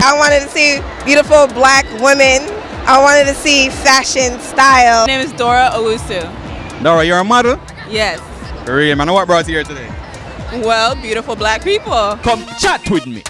I wanted to see beautiful black women. I wanted to see fashion, style. My name is Dora Owusu. Dora, you're a model? Yes. Really, man. What brought you here today? Well, beautiful black people. Come chat with me.